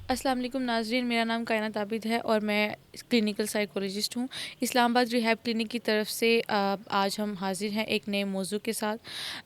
अस्सलाम वालेकुम नाज़रीन, मेरा नाम कायनात आबिद है और मैं क्लिनिकल साइकोलॉजिस्ट हूँ। इस्लामाबाद रिहैब क्लिनिक की तरफ से आज हम हाज़िर हैं एक नए मौजू के साथ।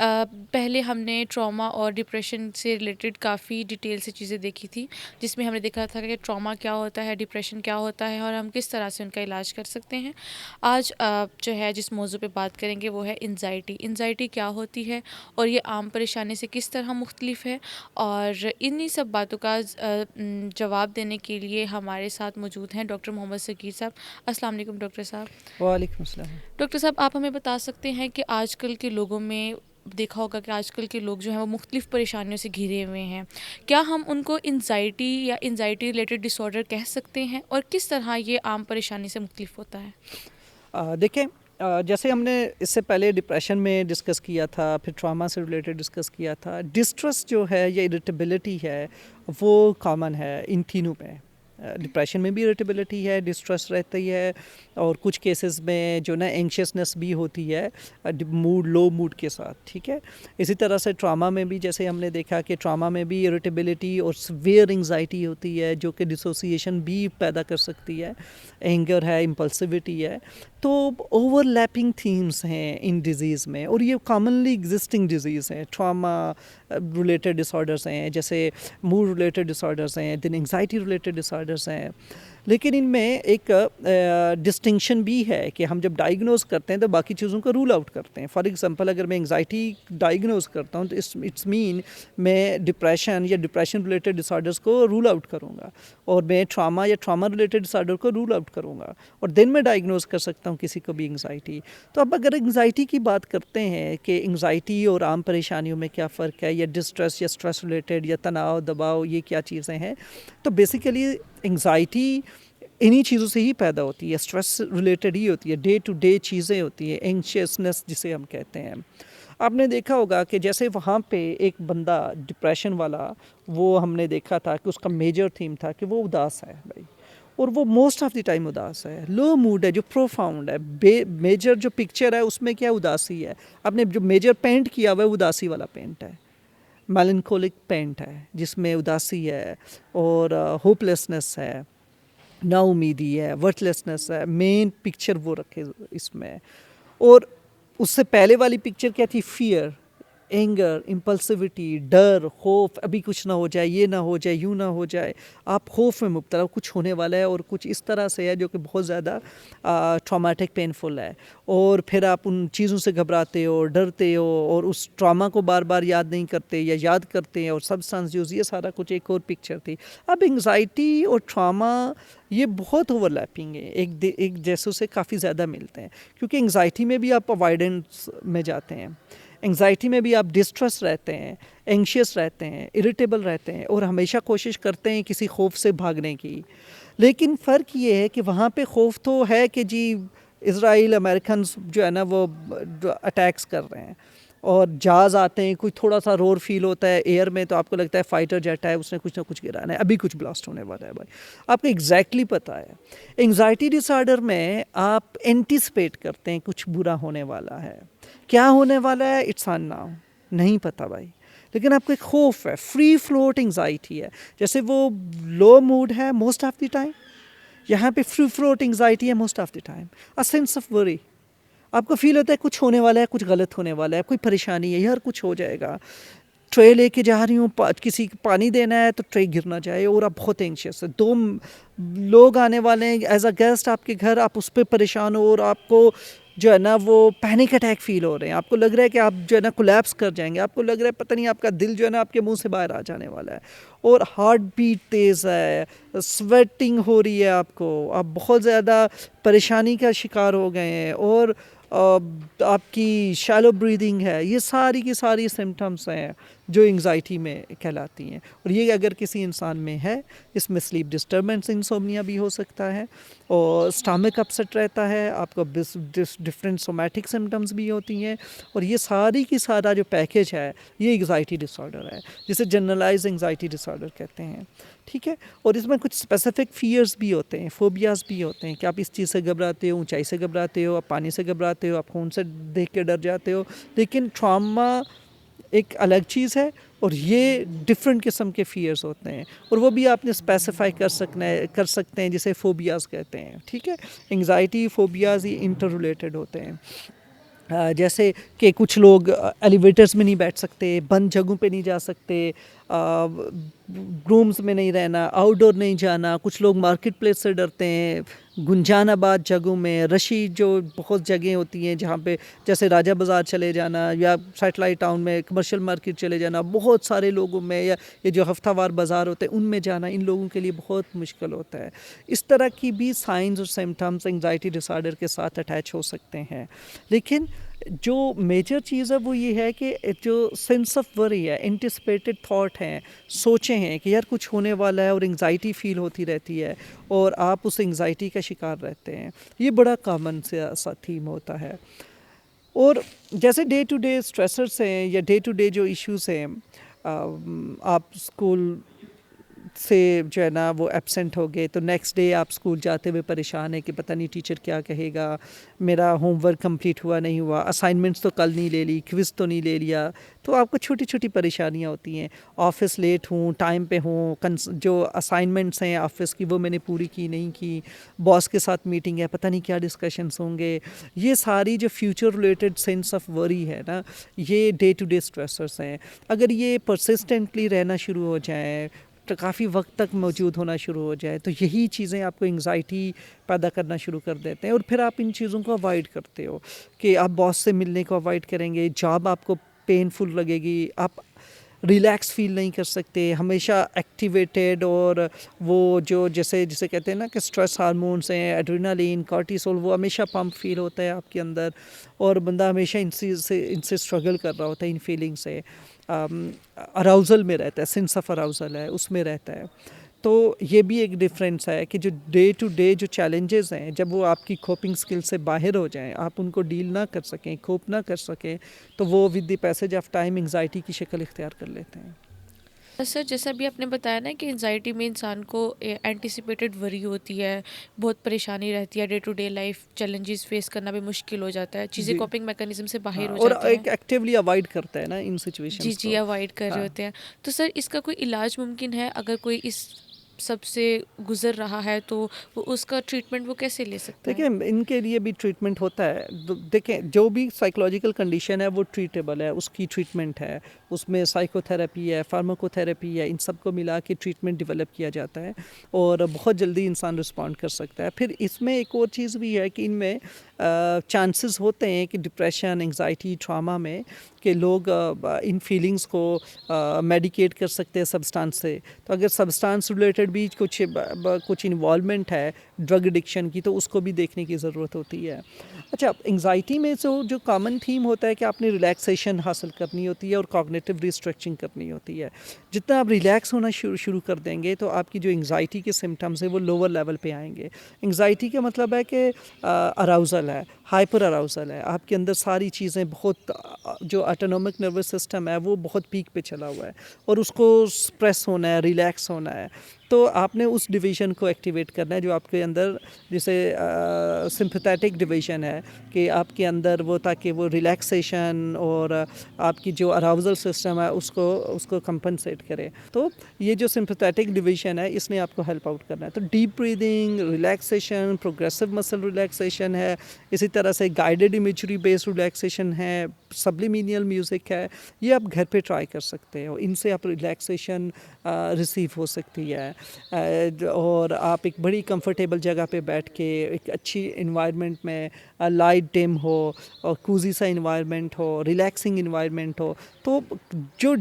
पहले हमने ट्रॉमा और डिप्रेशन से रिलेटेड काफ़ी डिटेल से चीज़ें देखी थी, जिसमें हमने देखा था कि ट्रॉमा क्या होता है, डिप्रेशन क्या होता है और हम किस तरह से उनका इलाज कर सकते हैं। आज जो है जिस मौजू पे बात करेंगे वो है एंजाइटी। एंजाइटी क्या होती है और ये आम परेशानी से किस तरह मुख्तलिफ है, और इन्हीं सब बातों का जवाब देने के लिए हमारे साथ मौजूद हैं डॉक्टर मोहम्मद सगीर साहब। अस्सलाम वालेकुम डॉक्टर साहब। वालेकुम अस्सलाम। डॉक्टर साहब, आप हमें बता सकते हैं कि आजकल के लोगों में देखा होगा कि आजकल के लोग जो हैं वो मुख्तलिफ परेशानियों से घिरे हुए हैं। क्या हम उनको एंजाइटी या एंजाइटी रिलेटेड डिसऑर्डर कह सकते हैं, और किस तरह ये आम परेशानी से मुख्तलिफ होता है? देखें, जैसे हमने इससे पहले डिप्रेशन में डिस्कस किया था, फिर ट्रॉमा से रिलेटेड डिस्कस किया था। डिस्ट्रेस जो है या इरिटेबिलिटी है वो कॉमन है इन तीनों में। डिप्रेशन में भी इरिटेबिलिटी है, डिस्ट्रेस रहती है, और कुछ केसेस में जो ना एंग्शियसनेस भी होती है मूड लो मूड के साथ। ठीक है, इसी तरह से ट्रॉमा में भी जैसे हमने देखा कि ट्रॉमा में भी इरिटेबिलिटी और सीवियर एंग्जाइटी होती है जो कि डिसोसिएशन भी पैदा कर सकती है, एंगर है, इम्पल्सिविटी है। तो ओवरलैपिंग थीम्स हैं इन डिज़ीज़ में, और ये कॉमनली एग्जिस्टिंग डिज़ीज़ हैं। ट्रॉमा रिलेटेड डिसऑर्डर्स हैं, जैसे मूड रिलेटेड डिसऑर्डर्स हैं, देन एंग्जाइटी रिलेटेड डिसऑर्डर्स हैं। लेकिन इनमें एक डिस्टिंक्शन भी है कि हम जब डायग्नोज करते हैं तो बाकी चीज़ों को रूल आउट करते हैं। फॉर एग्जांपल, अगर मैं एंग्जाइटी डायग्नोज करता हूँ तो इट्स मीन मैं डिप्रेशन या डिप्रेशन रिलेटेड डिसऑर्डर्स को रूल आउट करूँगा, और मैं ट्रॉमा या ट्रॉमा रिलेटेड डिसऑर्डर को रूल आउट करूँगा, और देन मैं डायग्नोज कर सकता हूँ किसी को भी एंग्जाइटी। तो अब अगर एंग्जाइटी की बात करते हैं कि एंग्जाइटी और आम परेशानियों में क्या फ़र्क है, या डिस्ट्रेस या स्ट्रेस रिलेटेड या तनाव दबाव, ये क्या चीज़ें हैं, तो बेसिकली एंग्जाइटी इन्हीं चीज़ों से ही पैदा होती है, स्ट्रेस रिलेटेड ही होती है, डे टू डे चीज़ें होती हैं, एंग्शियसनेस जिसे हम कहते हैं। आपने देखा होगा कि जैसे वहाँ पे एक बंदा डिप्रेशन वाला, वो हमने देखा था कि उसका मेजर थीम था कि वो उदास है भाई, और वो मोस्ट ऑफ द टाइम उदास है, लो मूड है, जो प्रोफाउंड है। मेजर जो पिक्चर है उसमें क्या उदासी है, आपने जो मेजर पेंट किया हुआ है उदासी वाला पेंट है, मेलनकोलिक पेंट है जिसमें उदासी है और होपलेसनेस है, नाउमीदी है, वर्थलेसनेस है, मेन पिक्चर वो रखे इसमें। और उससे पहले वाली पिक्चर क्या थी, फियर, एंगर, इम्पल्सिविटी, डर, खौफ, अभी कुछ ना हो जाए, ये ना हो जाए, यूँ ना हो जाए। आप खौफ में मुब्तला, कुछ होने वाला है और कुछ इस तरह से है जो कि बहुत ज़्यादा ट्रॉमेटिक पेनफुल है, और फिर आप उन चीज़ों से घबराते हो, डरते हो, और उस ट्रॉमा को बार बार याद नहीं करते या याद करते हैं, और सब्सटेंस यूज़, ये सारा कुछ एक और पिक्चर थी। अब एंग्जाइटी और ट्रॉमा ये बहुत ओवरलैपिंग है, एक जैसों से काफ़ी ज़्यादा मिलते हैं, क्योंकि एंग्जाइटी में भी आप अवॉइडेंस में जाते हैं, एंग्जाइटी में भी आप डिस्ट्रेस रहते हैं, एंग्शियस रहते हैं, इरिटेबल रहते हैं, और हमेशा कोशिश करते हैं किसी खौफ से भागने की। लेकिन फ़र्क ये है कि वहाँ पे खौफ तो है कि जी इसराइल अमेरिकन जो है ना वो अटैक्स कर रहे हैं, और जहाज़ आते हैं, कोई थोड़ा सा रोर फील होता है एयर में तो आपको लगता है फाइटर जेट है, उसने कुछ ना कुछ गिराना है, अभी कुछ ब्लास्ट होने वाला है भाई, आपको एग्जैक्टली पता है। एंग्जाइटी डिसऑर्डर में आप एंटिसिपेट करते हैं कुछ बुरा होने वाला है, क्या होने वाला है इट्स अननोन, नहीं पता भाई, लेकिन आपको एक खौफ है, फ्री फ्लोट एंग्जाइटी है। जैसे वो लो मूड है मोस्ट ऑफ द टाइम, यहाँ पे फ्री फ्लोट एंग्जाइटी है most of the time, a sense of worry. आपको फील होता है कुछ होने वाला है, कुछ गलत होने वाला है, कोई परेशानी है यार, कुछ हो जाएगा। ट्रे लेके जा रही हूँ, किसी को पानी देना है तो ट्रे गिर ना जाए, और आप बहुत एंशियस है, दो लोग आने वाले हैं एज अ गेस्ट आपके घर, आप उस पर परेशान हो, और आपको जो है ना वो पैनिक अटैक फील हो रहे हैं, आपको लग रहा है कि आप जो है ना कोलैप्स कर जाएंगे, आपको लग रहा है पता नहीं आपका दिल जो है ना आपके मुंह से बाहर आ जाने वाला है, और हार्ट बीट तेज़ है, स्वेटिंग हो रही है, आप बहुत ज़्यादा परेशानी का शिकार हो गए हैं, और आपकी शैलो ब्रीदिंग है, ये सारी की सारी सिम्टम्स हैं जो एंग्जाइटी में कहलाती हैं। और ये अगर किसी इंसान में है, इसमें स्लीप डिस्टर्बेंस, इंसोम्निया भी हो सकता है, और स्टमक अपसेट रहता है, आपको डिफरेंट सोमैटिक सिम्टम्स भी होती हैं, और ये सारी की सारा जो पैकेज है ये एंग्जाइटी डिसऑर्डर है, जिसे जनरलाइज एंग्जाइटी डिसऑर्डर कहते हैं। ठीक है, और इसमें कुछ स्पेसिफिक फियर्स भी होते हैं, फोबियाज भी होते हैं, कि आप इस चीज़ से घबराते हो, ऊंचाई से घबराते हो, आप पानी से घबराते हो, आप खून से देख के डर जाते हो। लेकिन ट्रॉमा एक अलग चीज़ है और ये डिफरेंट किस्म के फ़ियर्स होते हैं और वो भी आपने स्पेसिफाई कर सकते हैं, जिसे फ़ोबियाज़ कहते हैं। ठीक है, एंग्जाइटी फ़ोबियाज़ ये इंटर रिलेटेड होते हैं। जैसे कि कुछ लोग एलिवेटर्स में नहीं बैठ सकते, बंद जगहों पे नहीं जा सकते, रूम्स में नहीं रहना, आउटडोर नहीं जाना। कुछ लोग मार्केट प्लेस से डरते हैं, गुंजानाबाद जगहों में, रशी जो बहुत जगह होती हैं जहाँ पे, जैसे राजा बाज़ार चले जाना या सैटेलाइट टाउन में कमर्शियल मार्केट चले जाना, बहुत सारे लोगों में, या ये जो हफ्तावार बाज़ार होते हैं उनमें जाना इन लोगों के लिए बहुत मुश्किल होता है। इस तरह की भी साइंस और सिम्टम्स एंग्जाइटी डिसऑर्डर के साथ अटैच हो सकते हैं। लेकिन जो मेजर चीज़ है वो ये है कि जो सेंस ऑफ वरी है, एंटिसिपेटेड थॉट हैं, सोचें हैं कि यार कुछ होने वाला है और एंग्जाइटी फील होती रहती है और आप उस एंग्जाइटी का शिकार रहते हैं, ये बड़ा कॉमन सा थीम होता है। और जैसे डे टू डे स्ट्रेसर्स हैं या डे टू डे जो इश्यूज़ हैं, आप स्कूल से जो है ना वो एब्सेंट हो गए तो नेक्स्ट डे आप स्कूल जाते हुए परेशान है कि पता नहीं टीचर क्या कहेगा, मेरा होमवर्क कंप्लीट हुआ नहीं हुआ, असाइनमेंट्स तो कल नहीं ले ली, क्विज़ तो नहीं ले लिया। तो आपको छोटी छोटी परेशानियाँ होती हैं। ऑफ़िस लेट हूँ, टाइम पे हूँ, जो असाइनमेंट्स हैं ऑफ़िस की वो मैंने पूरी की नहीं की, बॉस के साथ मीटिंग है, पता नहीं क्या डिस्कशंस होंगे। ये सारी जो future related sense of worry है ना, ये डे टू डे स्ट्रेसर्स हैं। अगर ये परसिस्टेंटली रहना शुरू हो जाए, तो काफ़ी वक्त तक मौजूद होना शुरू हो जाए, तो यही चीज़ें आपको एंग्जाइटी पैदा करना शुरू कर देते हैं और फिर आप इन चीज़ों को अवॉइड करते हो कि आप बॉस से मिलने को अवॉइड करेंगे, जॉब आपको पेनफुल लगेगी, आप रिलैक्स फील नहीं कर सकते, हमेशा एक्टिवेटेड, और वो जो जैसे जिसे कहते हैं ना कि स्ट्रेस हार्मोन्स हैं, एड्रेनालिन, कॉर्टिसोल, वो हमेशा पंप फील होता है आपके अंदर और बंदा हमेशा इनसे स्ट्रगल कर रहा होता है, इन फीलिंग से अराउज़ल में रहता है, सेंस ऑफ अराउज़ल है उसमें रहता है। तो ये भी एक डिफरेंस है कि जो डे टू डे जो चैलेंजेस हैं, जब वो आपकी कोपिंग स्किल से बाहर हो जाएं, आप उनको डील ना कर सकें, कोप ना कर सकें, तो वो with the passage of time anxiety की शक्ल इख्तियार कर लेते हैं। सर जैसा भी आपने बताया ना कि एनजाइटी में इंसान को एंटिसिपेटेड वरी होती है, बहुत परेशानी रहती है, day to day life challenges face करना भी मुश्किल हो जाता है, चीज़ें जी। कॉपिंग मैकेनिज्म से हाँ, बाहर हो और जाती हैं। एक एक्टिवली अवॉइड करता है ना इन जी सिचुएशंस जी, को। अवॉइड कर रहे हाँ। होते हैं। तो सर इसका कोई इलाज मुमकिन है, अगर कोई इस सबसे गुजर रहा है तो वो उसका ट्रीटमेंट वो कैसे ले सकता है? देखिए, इनके लिए भी ट्रीटमेंट होता है। देखें, जो भी साइकोलॉजिकल कंडीशन है वो ट्रीटेबल है, उसकी ट्रीटमेंट है, उसमें साइकोथेरेपी है, फार्माकोथेरेपी है, इन सब को मिला के ट्रीटमेंट डेवलप किया जाता है और बहुत जल्दी इंसान रिस्पॉन्ड कर सकता है। फिर इसमें एक और चीज़ भी है कि इनमें चांसेस होते हैं कि डिप्रेशन, एंग्जाइटी, ट्रामा में कि लोग इन फीलिंग्स को मेडिकेट कर सकते हैं सब्सटेंस से। तो अगर सब्सटेंस रिलेटेड भी कुछ इन्वॉल्वमेंट है ड्रग एडिक्शन की, तो उसको भी देखने की ज़रूरत होती है। अच्छा, एंग्जाइटी में जो कॉमन थीम होता है कि आपने रिलैक्सेशन हासिल करनी होती है और कॉग्निटिव रिस्ट्रक्चरिंग करनी होती है। जितना आप रिलैक्स होना शुरू कर देंगे तो आपकी जो एंग्जाइटी के सिम्टम्स है वो लोअर लेवल पे आएंगे। एंग्जाइटी का मतलब है कि अराउज़ल है, हाइपर अराउज़ल है, आपके अंदर सारी चीज़ें बहुत जो ऑटोनॉमिक नर्वस सिस्टम है वो बहुत पीक पे चला हुआ है और उसको स्प्रेस होना है, रिलैक्स होना है। तो आपने उस डिवीज़न को एक्टिवेट करना है जो आपके अंदर, जैसे सिंपैथेटिक डिवीज़न है कि आपके अंदर वो, ताकि वो रिलैक्सेशन और आपकी जो अराउज़ल सिस्टम है उसको कंपनसेट करे। तो ये जो सिंपैथेटिक डिवीज़न है इसने आपको हेल्प आउट करना है। तो deep breathing, relaxation, progressive muscle relaxation है, इसी तरह से गाइडेड इमेजरी बेस्ड रिलैक्सेशन है, सब्लिमिनियल म्यूज़िक है, ये आप घर पे ट्राई कर सकते हो। इनसे आप रिलैक्सेशन रिसीव हो सकती है और आप एक बड़ी कंफर्टेबल जगह पे बैठ के एक अच्छी इन्वायरमेंट में, लाइट डिम हो और कूजी सा इन्वायरमेंट हो, रिलैक्सिंग इन्वायरमेंट हो, तो जो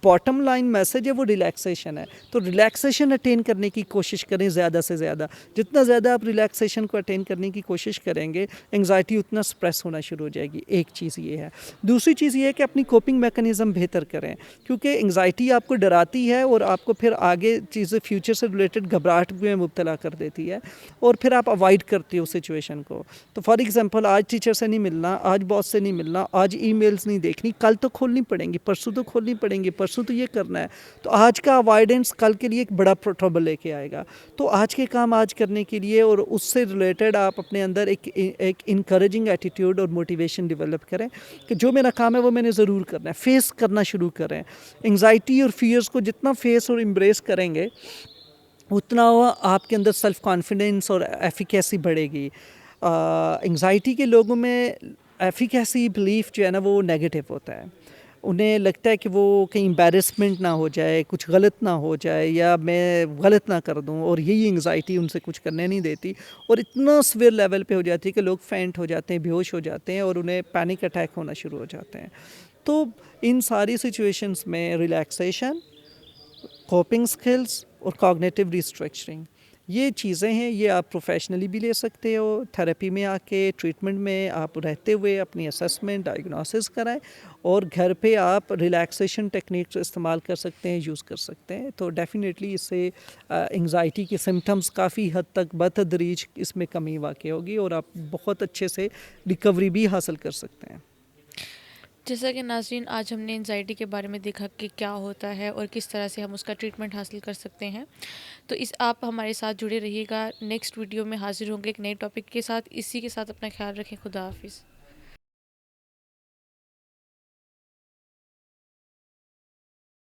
बॉटम लाइन मैसेज है वो रिलैक्सेशन है। तो रिलैक्सेशन अटेन करने की कोशिश करें ज़्यादा से ज़्यादा। जितना ज़्यादा आप रिलैक्सेशन को अटेन करने की कोशिश करेंगे, एंग्जाइटी उतना स्प्रेस होना शुरू हो जाएगी। एक चीज़ ये है। दूसरी चीज़ ये है कि अपनी कोपिंग मैकेनिज़्म बेहतर करें, क्योंकि एंग्जाइटी आपको डराती है और आपको फिर आगे चीज़ें फ्यूचर से रिलेटेड घबराहट में मुब्तला कर देती है और फिर आप अवॉइड करते हो सिचुएशन को। तो फॉर एग्जांपल आज टीचर से नहीं मिलना, आज बॉस से नहीं मिलना, आज ईमेल्स नहीं देखनी, कल तो खोलनी पड़ेंगी, परसों तो खोलनी पड़ेंगी, परसों तो ये करना है। तो आज का अवॉइडेंस कल के लिए एक बड़ा ट्रबल लेके आएगा। तो आज के काम आज करने के लिए और उससे रिलेटेड आप अपने अंदर एक इनकरेजिंग एटीट्यूड और मोटिवेशन डेवलप करें कि जो मेरा काम है वो मैंने ज़रूर करना है, फेस करना शुरू करें। एंग्जाइटी और फियर्स को जितना फेस और एम्ब्रेस करेंगे उतना आपके अंदर सेल्फ कॉन्फिडेंस और एफिकेसी बढ़ेगी। एंग्जाइटी के लोगों में एफिकेसी बिलीफ जो है ना वो नेगेटिव होता है। उन्हें लगता है कि वो कहीं एम्बैरेसमेंट ना हो जाए, कुछ गलत ना हो जाए या मैं गलत ना कर दूं, और यही एंग्जाइटी उनसे कुछ करने नहीं देती और इतना सीवियर लेवल पे हो जाती है कि लोग फेंट हो जाते हैं, बेहोश हो जाते हैं और उन्हें पैनिक अटैक होना शुरू हो जाते हैं। तो इन सारी सिचुएशंस में रिलैक्सेशन, कोपिंग स्किल्स और कॉग्निटिव रिस्ट्रक्चरिंग ये चीज़ें हैं, ये आप प्रोफेशनली भी ले सकते हो। थेरेपी में आके ट्रीटमेंट में आप रहते हुए अपनी असेसमेंट डायग्नोसिस कराएं और घर पे आप रिलैक्सेशन टेक्निक्स इस्तेमाल कर सकते हैं, यूज़ कर सकते हैं। तो डेफिनेटली इससे एंग्जाइटी के सिम्टम्स काफ़ी हद तक बतदरीज इसमें कमी वाक़ होगी और आप बहुत अच्छे से रिकवरी भी हासिल कर सकते हैं। जैसा कि नाज़रीन, आज हमने एंजाइटी के बारे में देखा कि क्या होता है और किस तरह से हम उसका ट्रीटमेंट हासिल कर सकते हैं। तो इस आप हमारे साथ जुड़े रहिएगा। नेक्स्ट वीडियो में हाजिर होंगे एक नए टॉपिक के साथ। इसी के साथ अपना ख्याल रखें। खुदा हाफिज़।